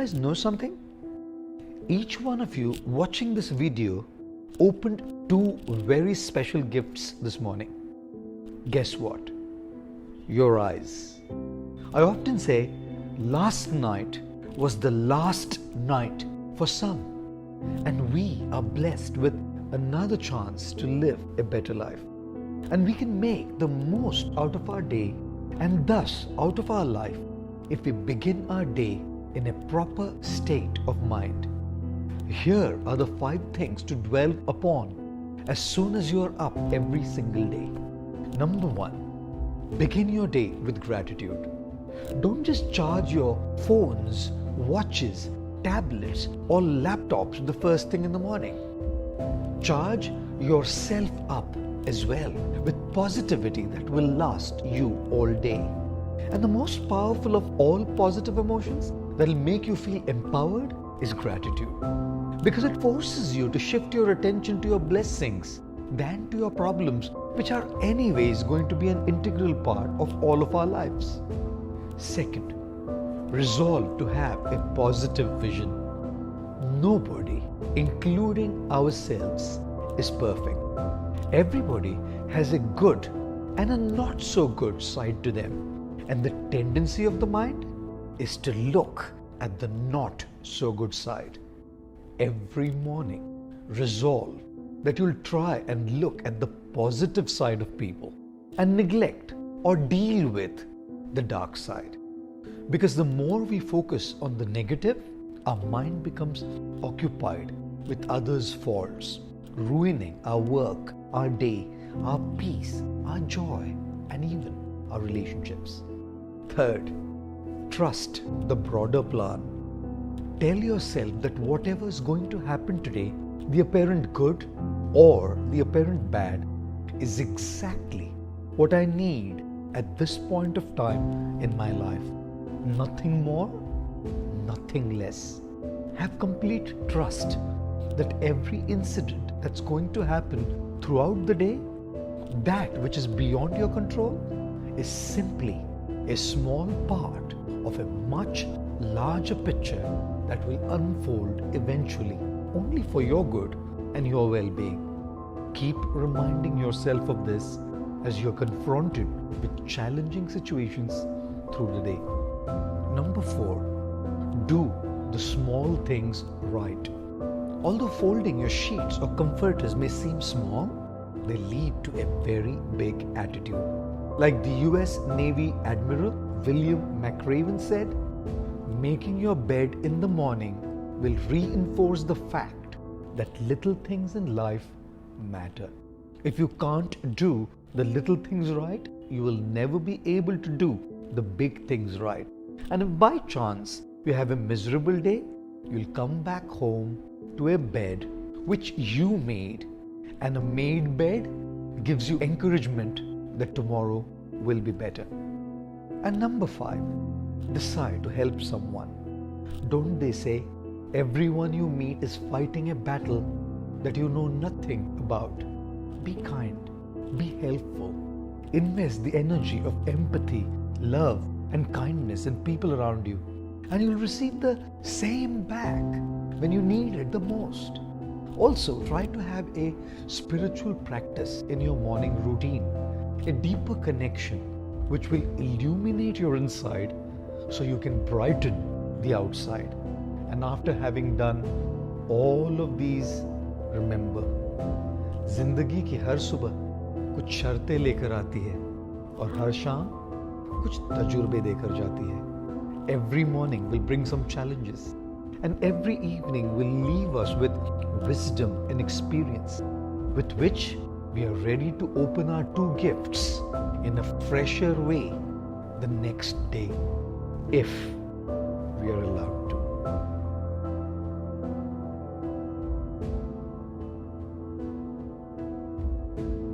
guys know something? Each one of you watching this video opened two very special gifts this morning. Guess what? Your eyes. I often say last night was the last night for some, and we are blessed with another chance to live a better life. And we can make the most out of our day and thus out of our life if we begin our day in a proper state of mind. Here are the 5 things to dwell upon as soon as you are up every single day. Number 1, begin your day with gratitude. Don't just charge your phones, watches, tablets, or laptops the first thing in the morning. Charge yourself up as well with positivity that will last you all day. And the most powerful of all positive emotions that will make you feel empowered is gratitude. Because it forces you to shift your attention to your blessings than to your problems, which are anyways going to be an integral part of all of our lives. Second, resolve to have a positive vision. Nobody, including ourselves, is perfect. Everybody has a good and a not so good side to them, and the tendency of the mind is to look at the not so good side. Every morning, resolve that you'll try and look at the positive side of people and neglect or deal with the dark side. Because the more we focus on the negative, our mind becomes occupied with others' faults, ruining our work, our day, our peace, our joy, and even our relationships. Third, trust the broader plan. Tell yourself that whatever is going to happen today, the apparent good or the apparent bad, is exactly what I need at this point of time in my life. Nothing more, nothing less. Have complete trust that every incident that's going to happen throughout the day, that which is beyond your control, is simply a small part of a much larger picture that will unfold eventually only for your good and your well-being. Keep reminding yourself of this as you're confronted with challenging situations through the day. Number 4, do the small things right. Although folding your sheets or comforters may seem small, they lead to a very big attitude. Like the US Navy Admiral William McRaven said, making your bed in the morning will reinforce the fact that little things in life matter. If you can't do the little things right, you will never be able to do the big things right. And if by chance you have a miserable day, you'll come back home to a bed which you made, and a made bed gives you encouragement that tomorrow will be better. And number 5, decide to help someone. Don't they say everyone you meet is fighting a battle that you know nothing about? Be kind, be helpful, invest the energy of empathy, love, and kindness in people around you, and you'll receive the same back when you need it the most. Also, try to have a spiritual practice in your morning routine, a deeper connection which will illuminate your inside so you can brighten the outside. And after having done all of these, remember, जिंदगी की हर सुबह कुछ शर्तें लेकर आती है और हर शाम कुछ तजुर्बे देकर जाती है. Every morning will bring some challenges, and every evening will leave us with wisdom and experience with which we are ready to open our 2 gifts in a fresher way the next day, if we are allowed to.